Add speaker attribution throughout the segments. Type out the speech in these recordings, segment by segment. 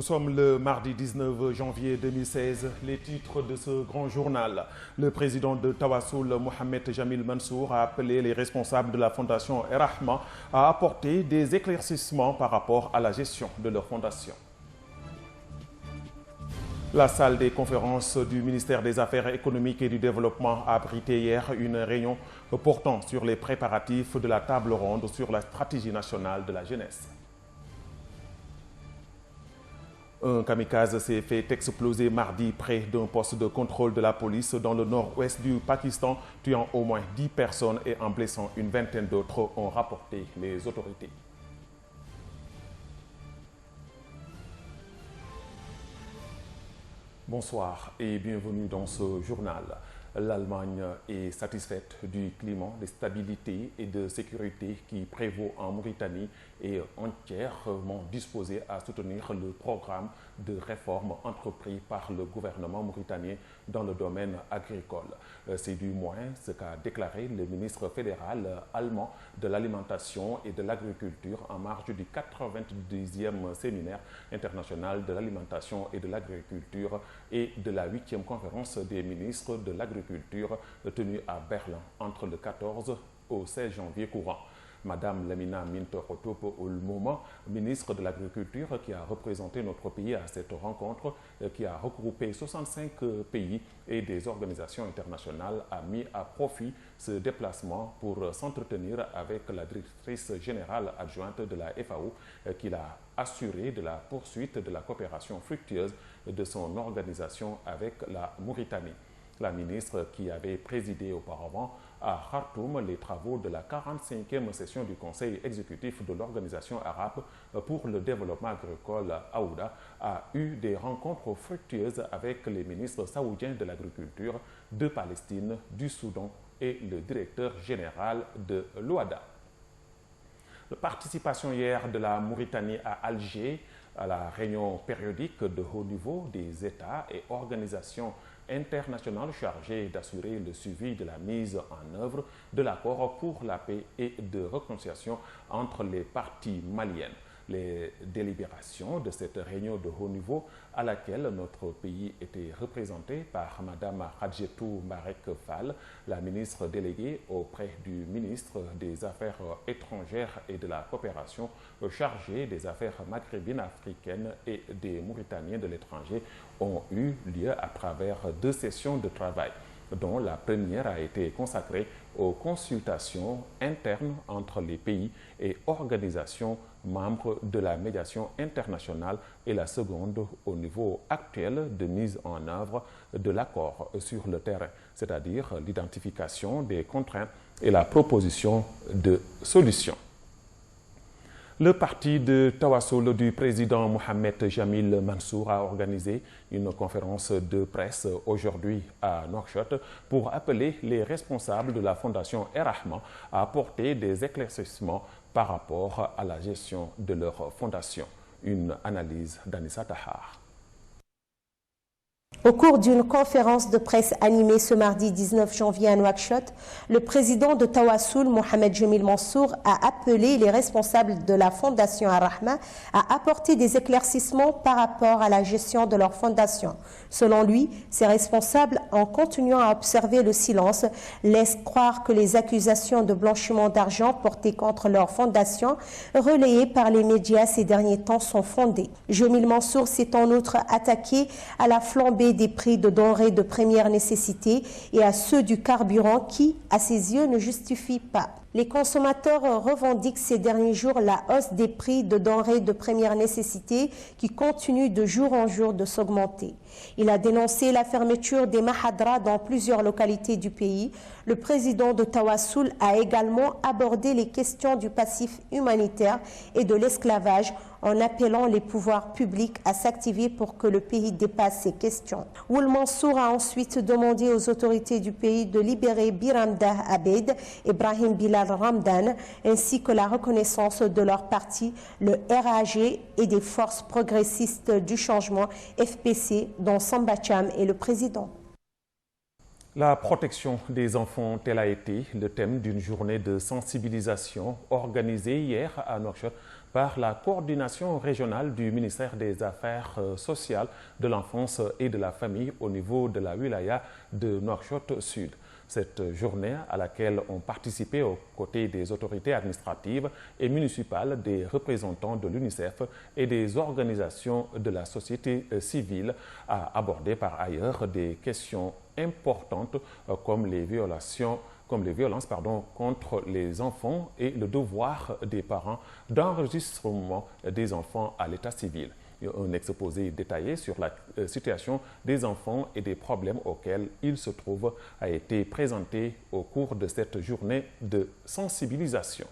Speaker 1: Nous sommes le mardi 19 janvier 2016. Les titres de ce grand journal. Le président de Tawassoul, Mohamed Jamil Mansour, a appelé les responsables de la fondation Rahma à apporter des éclaircissements par rapport à la gestion de leur fondation. La salle des conférences du ministère des Affaires économiques et du Développement a abrité hier une réunion portant sur les préparatifs de la table ronde sur la stratégie nationale de la jeunesse. Un kamikaze s'est fait exploser mardi près d'un poste de contrôle de la police dans le nord-ouest du Pakistan, tuant au moins 10 personnes et en blessant une vingtaine d'autres, ont rapporté les autorités. Bonsoir et bienvenue dans ce journal. L'Allemagne est satisfaite du climat de stabilité et de sécurité qui prévaut en Mauritanie et entièrement disposée à soutenir le programme de réforme entrepris par le gouvernement mauritanien dans le domaine agricole. C'est du moins ce qu'a déclaré le ministre fédéral allemand de l'alimentation et de l'agriculture en marge du 90e séminaire international de l'alimentation et de l'agriculture et de la 8e conférence des ministres de l'agriculture tenue à Berlin entre le 14 au 16 janvier courant. Madame Lamina Minto-Khotop Oulmouma, ministre de l'Agriculture, qui a représenté notre pays à cette rencontre, qui a regroupé 65 pays et des organisations internationales, a mis à profit ce déplacement pour s'entretenir avec la directrice générale adjointe de la FAO, qui l'a assuré de la poursuite de la coopération fructueuse de son organisation avec la Mauritanie. La ministre, qui avait présidé auparavant à Khartoum les travaux de la 45e session du Conseil exécutif de l'Organisation arabe pour le développement agricole AOUDA, a eu des rencontres fructueuses avec les ministres saoudiens de l'agriculture, de Palestine, du Soudan et le directeur général de l'OADA. La participation hier de la Mauritanie à Alger à la réunion périodique de haut niveau des États et organisations internationales chargées d'assurer le suivi de la mise en œuvre de l'accord pour la paix et de réconciliation entre les parties maliennes. Les délibérations de cette réunion de haut niveau à laquelle notre pays était représenté par Mme Hadjetou Marek Fall, la ministre déléguée auprès du ministre des Affaires étrangères et de la coopération chargée des affaires maghrébines africaines et des Mauritaniens de l'étranger, ont eu lieu à travers 2 sessions de travail, dont la première a été consacrée aux consultations internes entre les pays et organisations membres de la médiation internationale et la seconde au niveau actuel de mise en œuvre de l'accord sur le terrain, c'est-à-dire l'identification des contraintes et la proposition de solutions. Le parti de Tawassoul du président Mohamed Jamil Mansour a organisé une conférence de presse aujourd'hui à Nouakchott pour appeler les responsables de la fondation Rahma à apporter des éclaircissements par rapport à la gestion de leur fondation. Une analyse d'Anissa Tahar.
Speaker 2: Au cours d'une conférence de presse animée ce mardi 19 janvier à Nouakchott, le président de Tawassoul, Mohamed Jamil Mansour, a appelé les responsables de la fondation Rahma à apporter des éclaircissements par rapport à la gestion de leur fondation. Selon lui, ces responsables, en continuant à observer le silence, laissent croire que les accusations de blanchiment d'argent portées contre leur fondation, relayées par les médias ces derniers temps, sont fondées. Jamil Mansour s'est en outre attaqué à la flambée des prix de denrées de première nécessité et à ceux du carburant qui, à ses yeux, ne justifient pas. Les consommateurs revendiquent ces derniers jours la hausse des prix de denrées de première nécessité qui continue de jour en jour de s'augmenter. Il a dénoncé la fermeture des mahadras dans plusieurs localités du pays. Le président de Tawassoul a également abordé les questions du passif humanitaire et de l'esclavage en appelant les pouvoirs publics à s'activer pour que le pays dépasse ces questions. Ould Mansour a ensuite demandé aux autorités du pays de libérer Biramdah Abeid et Brahim Bilal Ramdan, ainsi que la reconnaissance de leur parti, le RAG, et des forces progressistes du changement, FPC, dont Samba Cham est le président.
Speaker 1: La protection des enfants, tel a été le thème d'une journée de sensibilisation organisée hier à Nouakchott par la coordination régionale du ministère des Affaires sociales, de l'enfance et de la famille au niveau de la wilaya de Nouakchott Sud. Cette journée à laquelle ont participé aux côtés des autorités administratives et municipales, des représentants de l'UNICEF et des organisations de la société civile a abordé par ailleurs des questions importantes comme les violences contre les enfants et le devoir des parents d'enregistrement des enfants à l'état civil. Un exposé détaillé sur la situation des enfants et des problèmes auxquels ils se trouvent a été présenté au cours de cette journée de sensibilisation.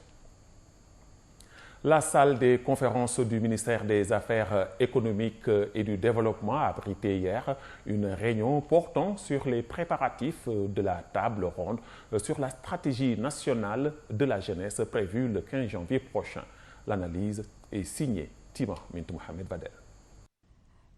Speaker 1: La salle des conférences du ministère des Affaires économiques et du Développement a abrité hier une réunion portant sur les préparatifs de la table ronde sur la stratégie nationale de la jeunesse prévue le 15 janvier prochain. L'analyse est signée Tima Mintou Mohamed Badel.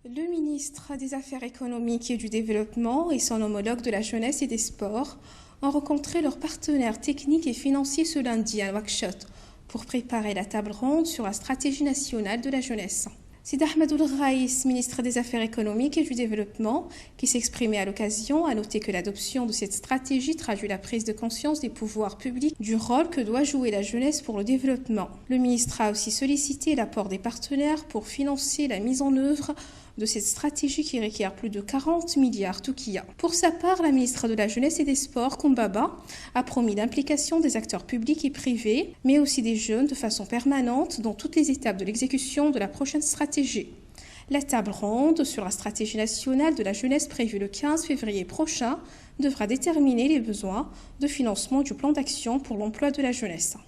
Speaker 3: Le ministre des Affaires économiques et du Développement et son homologue de la jeunesse et des sports ont rencontré leurs partenaires techniques et financiers ce lundi à Nouakchott pour préparer la table ronde sur la stratégie nationale de la jeunesse. Sid Ahmedoul Raïs, ministre des Affaires économiques et du Développement, qui s'exprimait à l'occasion, a noté que l'adoption de cette stratégie traduit la prise de conscience des pouvoirs publics du rôle que doit jouer la jeunesse pour le développement. Le ministre a aussi sollicité l'apport des partenaires pour financer la mise en œuvre de cette stratégie qui requiert plus de 40 milliards toukiya. Pour sa part, la ministre de la Jeunesse et des Sports, Koumbaba, a promis l'implication des acteurs publics et privés, mais aussi des jeunes de façon permanente dans toutes les étapes de l'exécution de la prochaine stratégie. La table ronde sur la stratégie nationale de la jeunesse prévue le 15 février prochain devra déterminer les besoins de financement du plan d'action pour l'emploi de la jeunesse.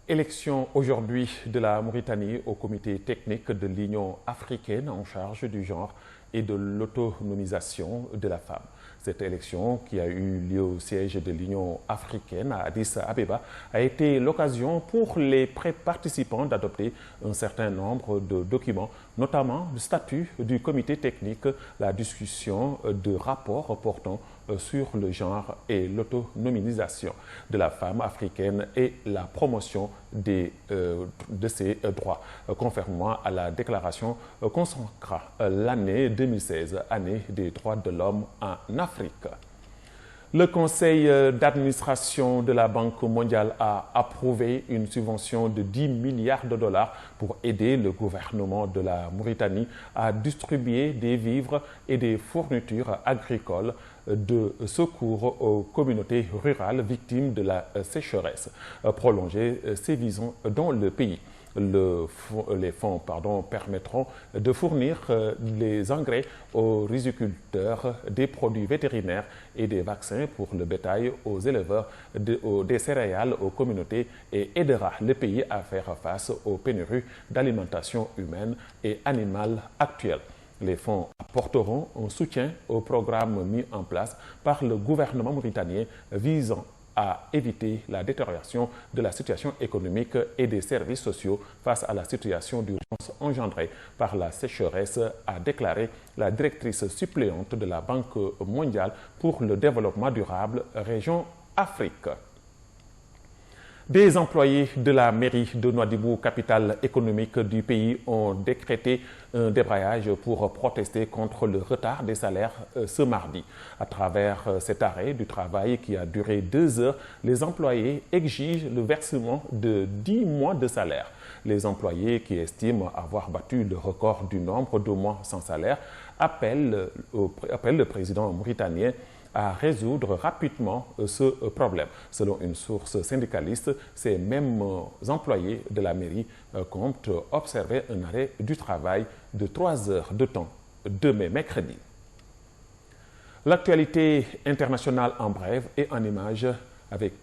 Speaker 1: Élection aujourd'hui de la Mauritanie au comité technique de l'Union africaine en charge du genre et de l'autonomisation de la femme. Cette élection, qui a eu lieu au siège de l'Union africaine à Addis Abeba, a été l'occasion pour les participants d'adopter un certain nombre de documents, notamment le statut du comité technique, la discussion de rapports portant sur le genre et l'autonomisation de la femme africaine et la promotion de ses droits, conformément à la déclaration consacrant l'année 2016, année des droits de l'homme en Afrique. Le conseil d'administration de la Banque mondiale a approuvé une subvention de 10 milliards de dollars pour aider le gouvernement de la Mauritanie à distribuer des vivres et des fournitures agricoles de secours aux communautés rurales victimes de la sécheresse prolongée sévissant dans le pays. Les fonds permettront de fournir les engrais aux riziculteurs, des produits vétérinaires et des vaccins pour le bétail aux éleveurs, des céréales aux communautés et aidera le pays à faire face aux pénuries d'alimentation humaine et animale actuelles. Les fonds apporteront un soutien au programme mis en place par le gouvernement mauritanien visant à éviter la détérioration de la situation économique et des services sociaux face à la situation d'urgence engendrée par la sécheresse, a déclaré la directrice suppléante de la Banque mondiale pour le développement durable, région Afrique. Des employés de la mairie de Nouadhibou, capitale économique du pays, ont décrété un débrayage pour protester contre le retard des salaires ce mardi. À travers cet arrêt du travail qui a duré 2 heures, les employés exigent le versement de 10 mois de salaire. Les employés qui estiment avoir battu le record du nombre de mois sans salaire appellent le président mauritanien à résoudre rapidement ce problème. Selon une source syndicaliste, ces mêmes employés de la mairie comptent observer un arrêt du travail de 3 heures de temps demain mercredi. L'actualité internationale en bref et en images avec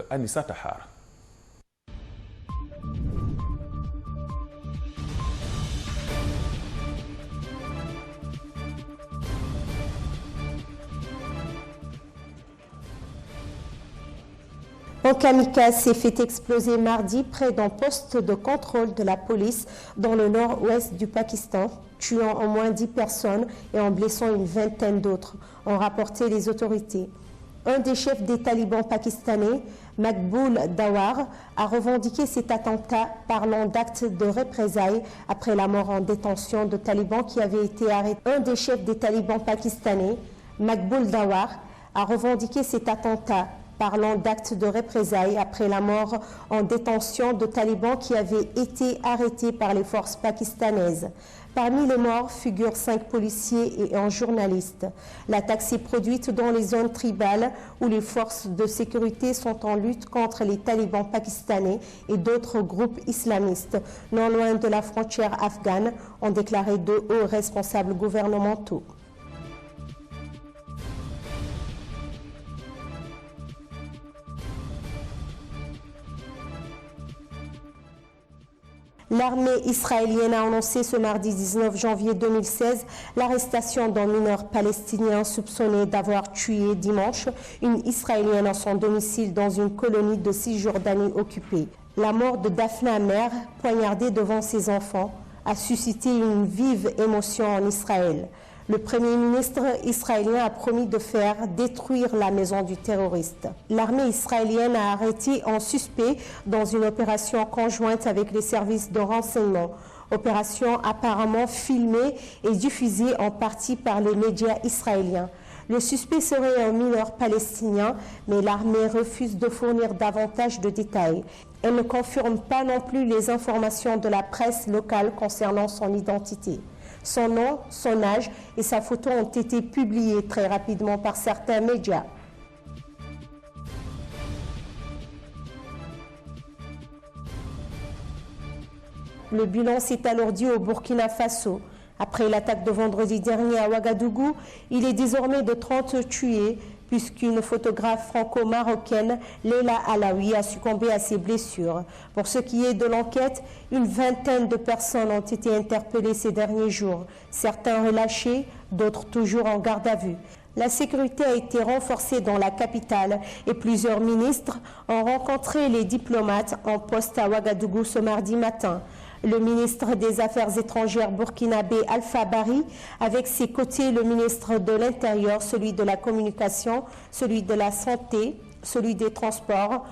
Speaker 1: Anissa Tahar.
Speaker 2: Un kamikaze s'est fait exploser mardi près d'un poste de contrôle de la police dans le nord-ouest du Pakistan, tuant au moins 10 personnes et en blessant une vingtaine d'autres, ont rapporté les autorités. Un des chefs des talibans pakistanais, Maqbool Dawar, a revendiqué cet attentat parlant d'actes de représailles après la mort en détention de talibans qui avaient été arrêtés. Un des chefs des talibans pakistanais, Maqbool Dawar, a revendiqué cet attentat parlant d'actes de représailles après la mort en détention de talibans qui avaient été arrêtés par les forces pakistanaises. Parmi les morts figurent 5 policiers et un journaliste. L'attaque s'est produite dans les zones tribales où les forces de sécurité sont en lutte contre les talibans pakistanais et d'autres groupes islamistes, non loin de la frontière afghane, ont déclaré 2 hauts responsables gouvernementaux. L'armée israélienne a annoncé ce mardi 19 janvier 2016 l'arrestation d'un mineur palestinien soupçonné d'avoir tué dimanche une Israélienne à son domicile dans une colonie de Cisjordanie occupée. La mort de Daphna Amer, poignardée devant ses enfants, a suscité une vive émotion en Israël. Le Premier ministre israélien a promis de faire détruire la maison du terroriste. L'armée israélienne a arrêté un suspect dans une opération conjointe avec les services de renseignement. Opération apparemment filmée et diffusée en partie par les médias israéliens. Le suspect serait un mineur palestinien, mais l'armée refuse de fournir davantage de détails. Elle ne confirme pas non plus les informations de la presse locale concernant son identité. Son nom, son âge et sa photo ont été publiés très rapidement par certains médias. Le bilan s'est alourdi au Burkina Faso. Après l'attaque de vendredi dernier à Ouagadougou, il est désormais de 30 tués, puisqu'une photographe franco-marocaine, Leila Alaoui, a succombé à ses blessures. Pour ce qui est de l'enquête, une vingtaine de personnes ont été interpellées ces derniers jours, certains relâchés, d'autres toujours en garde à vue. La sécurité a été renforcée dans la capitale et plusieurs ministres ont rencontré les diplomates en poste à Ouagadougou ce mardi matin. Le ministre des Affaires étrangères burkinabé Alpha Bari, avec ses côtés le ministre de l'Intérieur, celui de la Communication, celui de la Santé, celui des Transports,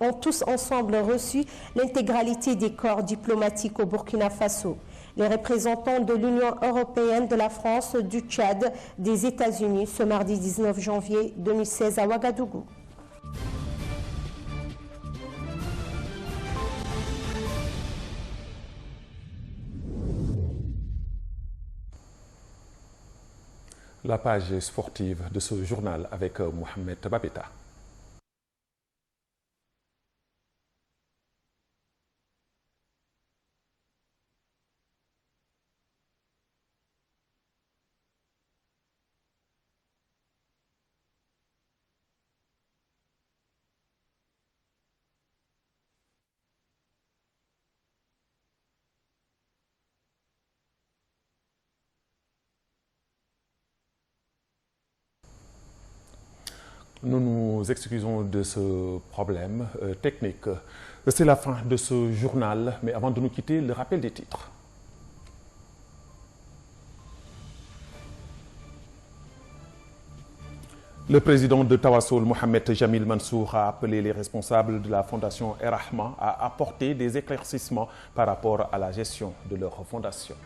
Speaker 2: ont tous ensemble reçu l'intégralité des corps diplomatiques au Burkina Faso. Les représentants de l'Union européenne, de la France, du Tchad, des États-Unis, ce mardi 19 janvier 2016 à Ouagadougou.
Speaker 1: La page sportive de ce journal avec Mohamed Babeta. Nous nous excusons de ce problème technique. C'est la fin de ce journal, mais avant de nous quitter, le rappel des titres. Le président de Tawassoul, Mohamed Jamil Mansour, a appelé les responsables de la fondation Rahma à apporter des éclaircissements par rapport à la gestion de leur fondation.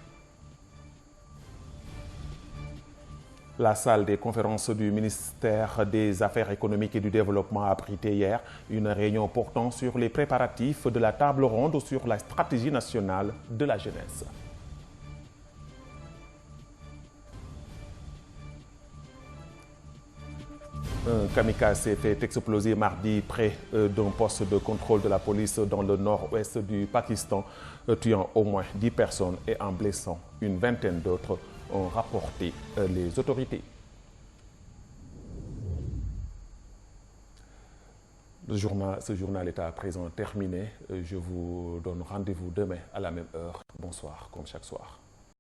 Speaker 1: La salle des conférences du ministère des Affaires économiques et du Développement a abrité hier une réunion portant sur les préparatifs de la table ronde sur la stratégie nationale de la jeunesse. Un kamikaze s'est fait exploser mardi près d'un poste de contrôle de la police dans le nord-ouest du Pakistan, tuant au moins 10 personnes et en blessant une vingtaine d'autres, ont rapporté les autorités. Ce journal est à présent terminé. Je vous donne rendez-vous demain à la même heure. Bonsoir, comme chaque soir.